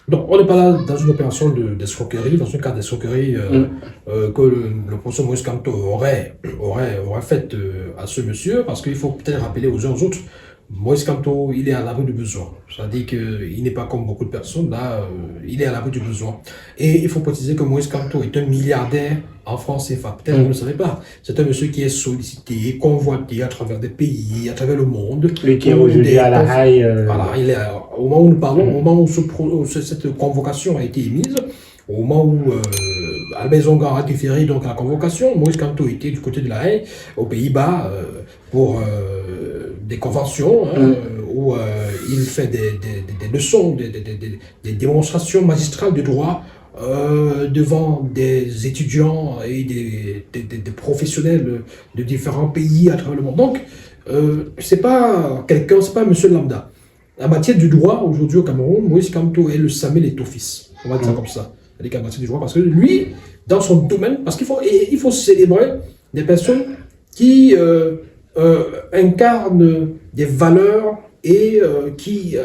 Donc, on n'est pas là dans une opération d'escroquerie, dans un cas d'escroquerie que le professeur Maurice Kamto aurait fait à ce monsieur, parce qu'il faut peut-être rappeler aux uns aux autres, Maurice Kamto, il est à l'abri du besoin. C'est-à-dire qu'il n'est pas comme beaucoup de personnes, là, il est à l'abri du besoin. Et il faut préciser que Maurice Kamto est un milliardaire en France CFA. Peut-être que vous ne le savez pas. C'est un monsieur qui est sollicité, convoité à travers des pays, à travers le monde. Lui qui est aujourd'hui à la Haye. Voilà, il est, au moment où nous parlons, au moment où cette convocation a été émise, au moment où Albert Zonga a différé donc la convocation, Maurice Kamto était du côté de la Haye, aux Pays-Bas, pour des conventions, où il fait des leçons, des démonstrations magistrales de droit devant des étudiants et des professionnels de différents pays à travers le monde. Donc, c'est pas quelqu'un, c'est pas un monsieur lambda. En matière du droit, aujourd'hui au Cameroun, Maurice Kamto est le Samuel Eto'o-fils. On va dire ça comme ça. C'est-à-dire qu'en matière du droit, parce que lui, dans son domaine, parce il faut célébrer des personnes qui incarnent des valeurs et qui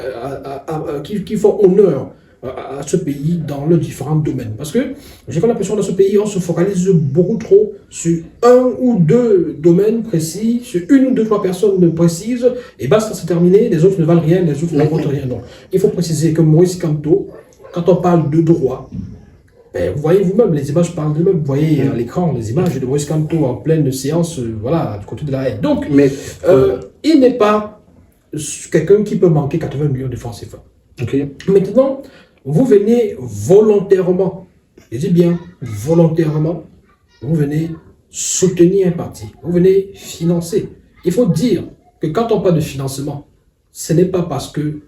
font honneur à ce pays dans leurs différents domaines. Parce que j'ai comme l'impression que dans ce pays, on se focalise beaucoup trop sur un ou deux domaines précis, sur une ou deux, trois personnes précises, et basta, c'est terminé, les autres ne valent rien, les autres ne comptent rien. Non. Il faut préciser que Maurice Kamto, quand on parle de droit, ben, vous voyez vous-même, les images parlent d'eux-mêmes. Vous voyez à l'écran les images de Maurice Kamto en pleine séance, voilà, du côté de la Haye. Donc, il n'est pas quelqu'un qui peut manquer 80 millions de francs CFA. Okay. Maintenant, vous venez volontairement, je dis bien volontairement, vous venez soutenir un parti, vous venez financer. Il faut dire que quand on parle de financement, ce n'est pas parce que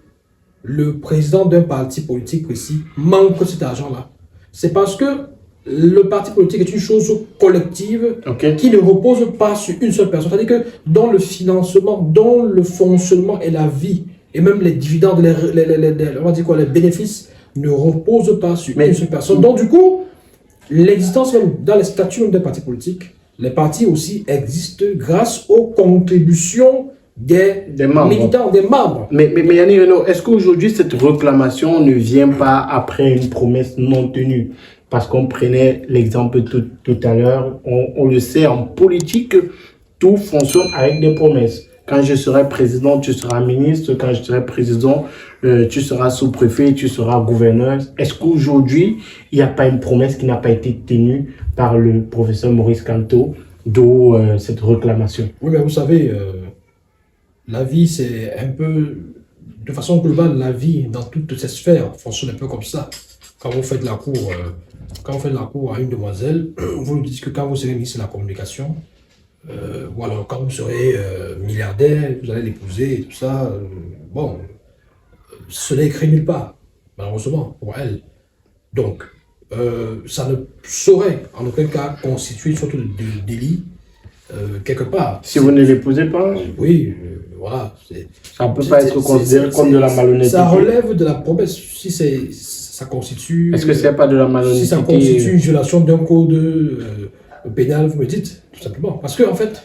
le président d'un parti politique précis manque cet argent-là. C'est parce que le parti politique est une chose collective qui ne repose pas sur une seule personne. C'est-à-dire que dans le financement, dans le fonctionnement et la vie, et même les dividendes, on va dire quoi, les bénéfices, ne repose pas sur une seule personne. Donc du coup, l'existence même dans les statuts d'un parti politique, les partis aussi existent grâce aux contributions des membres. Militants, des membres. Mais Yannick Renaud, est-ce qu'aujourd'hui cette réclamation ne vient pas après une promesse non tenue? Parce qu'on prenait l'exemple tout à l'heure, on le sait, en politique, tout fonctionne avec des promesses. Quand je serai président, tu seras ministre. Quand je serai président, tu seras sous-préfet, tu seras gouverneur. Est-ce qu'aujourd'hui, il n'y a pas une promesse qui n'a pas été tenue par le professeur Maurice Kamto, d'où cette réclamation? Oui, mais vous savez, la vie, c'est un peu, de façon globale, la vie dans toutes ces sphères fonctionne un peu comme ça. Quand vous faites la cour, à une demoiselle, vous lui dites que quand vous serez ministre de la communication, ou alors quand vous serez milliardaire, vous allez l'épouser et tout ça, bon, ce n'est écrit nulle part, malheureusement, pour elle. Donc, ça ne saurait en aucun cas constituer une sorte de délit quelque part. Si vous ne l'épousez pas? Oui, voilà. Ça ne peut pas être considéré comme de la malhonnêteté. Ça relève de la promesse. Si ça constitue... Est-ce que ce n'est pas de la malhonnêteté? Si ça constitue une violation d'un code pénal, vous me dites, tout simplement. Parce qu'en fait,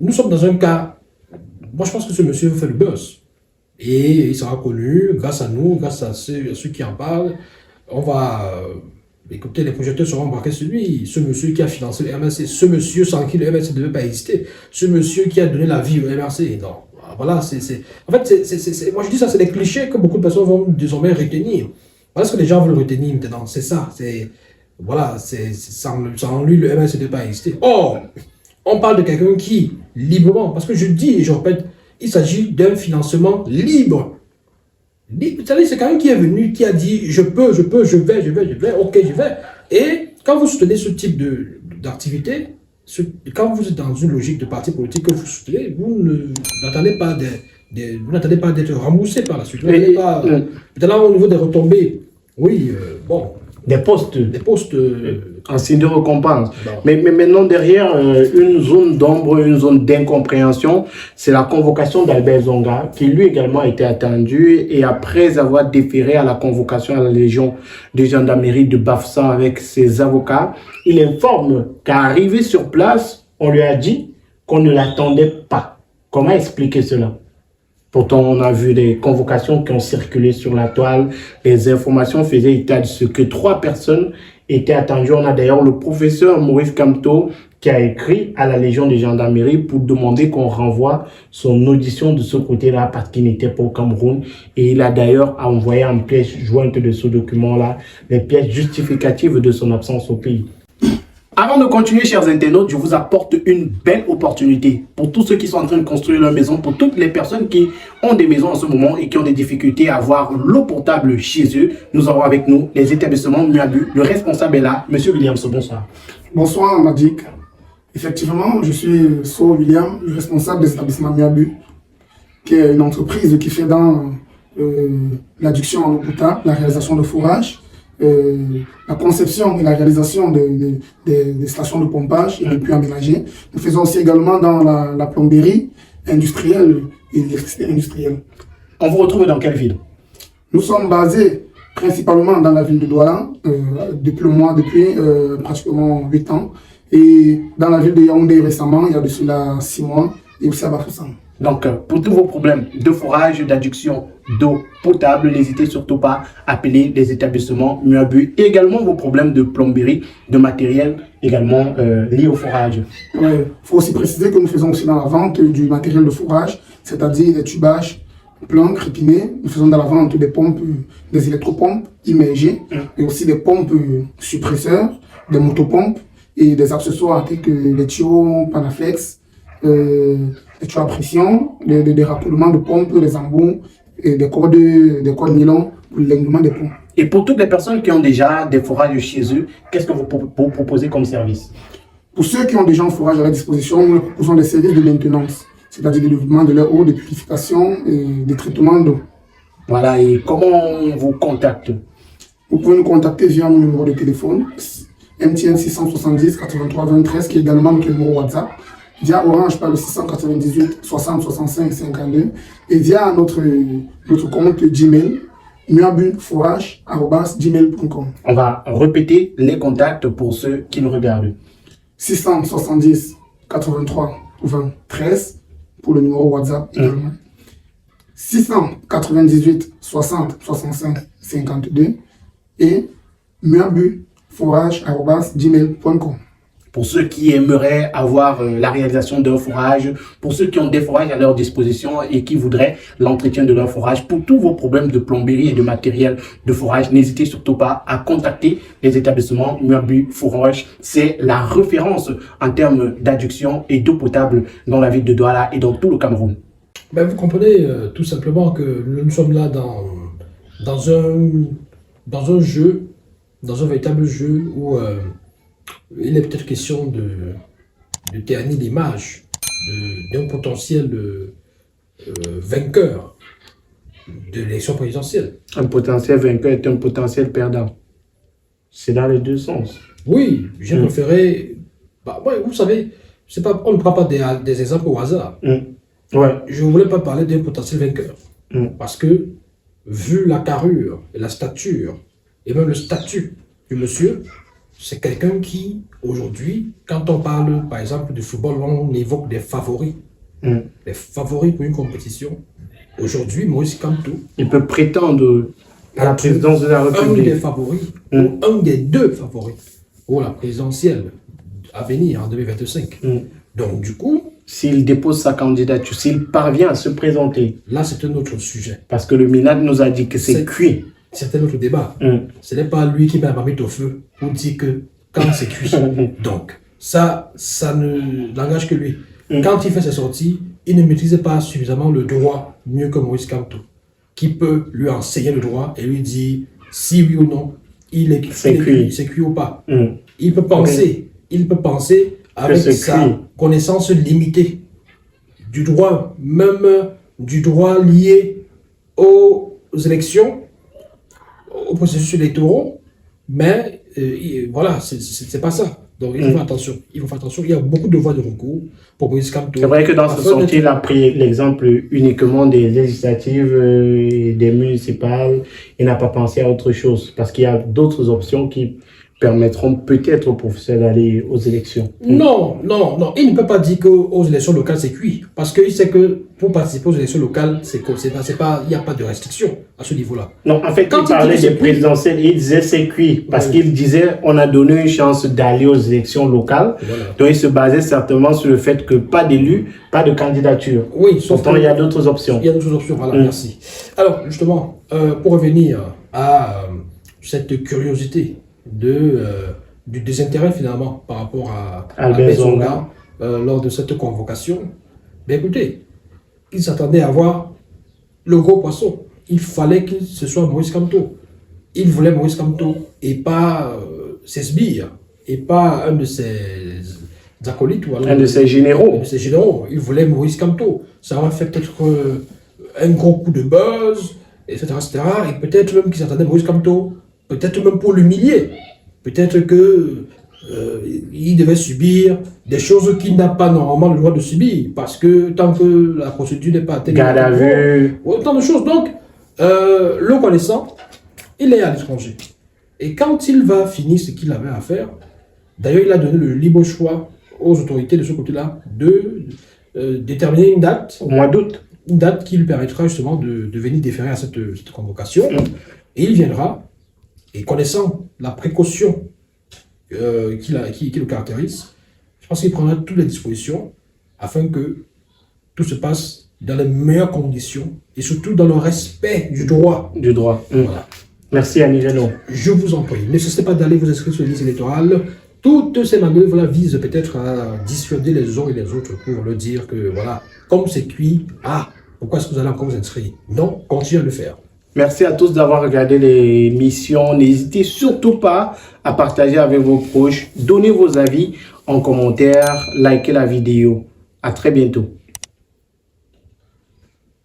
nous sommes dans un cas... Moi, je pense que ce monsieur fait le buzz. Et il sera connu grâce à nous, grâce à ceux qui en parlent. On va... écoutez, les projecteurs seront embarqués sur lui. Ce monsieur qui a financé le MRC, ce monsieur sans qui le MRC ne devait pas exister, ce monsieur qui a donné la vie au MRC. Non, voilà, en fait, moi je dis ça, c'est des clichés que beaucoup de personnes vont désormais retenir. Voilà ce que les gens veulent retenir maintenant, c'est ça. Voilà, sans lui, le MRC ne devait pas exister. Or, on parle de quelqu'un qui, librement, parce que je dis et je répète, il s'agit d'un financement libre. Vous savez, c'est quelqu'un qui est venu, qui a dit je vais, ok, je vais. Et quand vous soutenez ce type d'activité, quand vous êtes dans une logique de parti politique que vous soutenez, vous n'attendez pas d'être remboursé par la suite. Peut-être là, au niveau des retombées, oui, bon. Des postes en signe de récompense. Mais maintenant, derrière une zone d'ombre, une zone d'incompréhension, c'est la convocation d'Albert Zonga, qui lui également a été attendu. Et après avoir déféré à la convocation à la Légion de gendarmerie de Bafoussam avec ses avocats, il informe qu'arrivé sur place, on lui a dit qu'on ne l'attendait pas. Comment expliquer cela? Pourtant, on a vu des convocations qui ont circulé sur la toile. Les informations faisaient état de ce que 3 personnes étaient attendues. On a d'ailleurs le professeur Maurice Kamto qui a écrit à la Légion de gendarmerie pour demander qu'on renvoie son audition de ce côté-là parce qu'il n'était pas au Cameroun. Et il a d'ailleurs envoyé en pièce jointe de ce document-là les pièces justificatives de son absence au pays. Avant de continuer, chers internautes, je vous apporte une belle opportunité pour tous ceux qui sont en train de construire leur maison, pour toutes les personnes qui ont des maisons en ce moment et qui ont des difficultés à avoir l'eau potable chez eux. Nous avons avec nous les établissements Muabu. Le responsable est là. Monsieur Williams, bonsoir. Bonsoir, Madik. Effectivement, je suis So William, le responsable des établissements Muabu, qui est une entreprise qui fait dans l'adduction en eau potable, la réalisation de fourrage, la conception et la réalisation des stations de pompage et de puits aménagés. Nous faisons aussi également dans la plomberie industrielle et l'électricité industrielle. On vous retrouve dans quelle ville? Nous sommes basés principalement dans la ville de Douala depuis pratiquement 8 ans. Et dans la ville de Yaoundé récemment, il y a de cela 6 mois, et aussi à Bafoussam. Donc, pour tous vos problèmes de forage, d'adduction d'eau potable, n'hésitez surtout pas à appeler les établissements Muabu. Et également vos problèmes de plomberie, de matériel, également liés au forage. Il faut aussi préciser que nous faisons aussi dans la vente du matériel de forage, c'est-à-dire des tubages, planques, répinés. Nous faisons dans la vente des pompes, des électropompes immergées, et aussi des pompes suppresseurs, des motopompes et des accessoires tels que les tuyaux Panaflex, les tuyaux à pression, des raccordements de pompes, des embouts et des cordes nylon pour l'alignement des pompes. Et pour toutes les personnes qui ont déjà des forages chez eux, qu'est-ce que vous proposez comme service? Pour ceux qui ont déjà un forage à leur disposition, nous proposons des services de maintenance, c'est-à-dire le développement de leur eau, de purification et de traitement d'eau. Voilà, et comment on vous contacte? Vous pouvez nous contacter via mon numéro de téléphone, MTN 670 83 23, qui est également notre numéro WhatsApp, via Orange par le 698 60 65 52 et via notre compte Gmail, muabuforage@gmail.com. On va répéter les contacts pour ceux qui nous regardent. 670 83 23 pour le numéro WhatsApp également. 698 60 65 52 et muabuforage@gmail.com. Pour ceux qui aimeraient avoir la réalisation d'un forage, pour ceux qui ont des forages à leur disposition et qui voudraient l'entretien de leur forage, pour tous vos problèmes de plomberie et de matériel de forage, n'hésitez surtout pas à contacter les établissements Muabu Forage. C'est la référence en termes d'adduction et d'eau potable dans la ville de Douala et dans tout le Cameroun. Ben, vous comprenez tout simplement que nous sommes là dans un jeu, dans un véritable jeu où il est peut-être question de ternir l'image d'un potentiel vainqueur de l'élection présidentielle. Un potentiel vainqueur est un potentiel perdant. C'est dans les deux sens. Oui, j'ai préféré... vous savez, on ne prend pas des exemples au hasard. Ouais. Je ne voulais pas parler d'un potentiel vainqueur. Parce que, vu la carrure et la stature, et même le statut du monsieur, c'est quelqu'un qui, aujourd'hui, quand on parle, par exemple, de football, on évoque des favoris. Les favoris pour une compétition. Aujourd'hui, Maurice Kamto, il peut prétendre à la présidence de la République. Un des favoris, ou un des 2 favoris pour la présidentielle à venir en 2025. Donc, du coup, s'il dépose sa candidature, s'il parvient à se présenter. Là, c'est un autre sujet. Parce que le MINAD nous a dit que c'est cuit. C'est un autre débat. Ce n'est pas lui qui met la marmite au feu pour dire que quand c'est cuit. Donc, ça ne l'engage que lui. Quand il fait ses sorties, il ne maîtrise pas suffisamment le droit mieux que Maurice Kamto, qui peut lui enseigner le droit et lui dire si oui ou non c'est cuit ou pas. Il peut penser, avec sa connaissance limitée du droit, même du droit lié aux élections, au processus électoraux, mais voilà, c'est pas ça. Donc il faut faire attention. Il y a beaucoup de voies de recours pour Maurice Kamto. C'est vrai que dans ce sens, il a pris l'exemple uniquement des législatives et des municipales. Il n'a pas pensé à autre chose parce qu'il y a d'autres options qui permettront peut-être aux professeurs d'aller aux élections. Non, non, non. Il ne peut pas dire qu'aux élections locales, c'est cuit. Parce qu'il sait que pour participer aux élections locales, il n'y a pas de restriction à ce niveau-là. Non, en fait, Quand il parlait dit des c'est cuit, présidentielles, il disait c'est cuit, parce Oui. qu'il disait on a donné une chance d'aller aux élections locales. Voilà. Donc il se basait certainement sur le fait que pas d'élus, pas de candidature. Oui, sauf Pourtant, que- il y a d'autres options. Il y a d'autres options, voilà, merci. Alors, justement, pour revenir à cette curiosité du désintérêt, finalement, par rapport à Albert Zonga lors de cette convocation, ben écoutez, ils s'attendaient à voir le gros poisson. Il fallait que ce soit Maurice Kamto. Il voulait Maurice Kamto et pas ses sbires, et pas un de ses acolytes. Ou alors Un de ses généraux. c'est généraux. Il voulait Maurice Kamto. Ça aurait fait peut-être un gros coup de buzz, etc. etc. Et peut-être même qu'ils s'attendaient à Maurice Kamto, peut-être même pour l'humilier. Peut-être que il devait subir des choses qu'il n'a pas normalement le droit de subir. Parce que tant que la procédure n'est pas atteignée, Garde à vue. autant de choses. Donc, le connaissant, il est à l'étranger. Et quand il va finir ce qu'il avait à faire, d'ailleurs, il a donné le libre choix aux autorités de ce côté-là de déterminer une date qui lui permettra justement de venir déférer à cette convocation. Et il viendra, et connaissant la précaution qui le caractérise, je pense qu'il prendra toutes les dispositions afin que tout se passe dans les meilleures conditions et surtout dans le respect du droit. Du droit. Voilà. Merci Annie Renaud. Je vous en prie, ne cessez pas d'aller vous inscrire sur la liste électorale. Toutes ces manœuvres-là visent peut-être à dissuader les uns et les autres pour leur dire que voilà, comme c'est cuit, pourquoi est-ce que vous allez encore vous inscrire? Non, continuez à le faire. Merci à tous d'avoir regardé l'émission. N'hésitez surtout pas à partager avec vos proches. Donnez vos avis en commentaire, likez la vidéo. À très bientôt.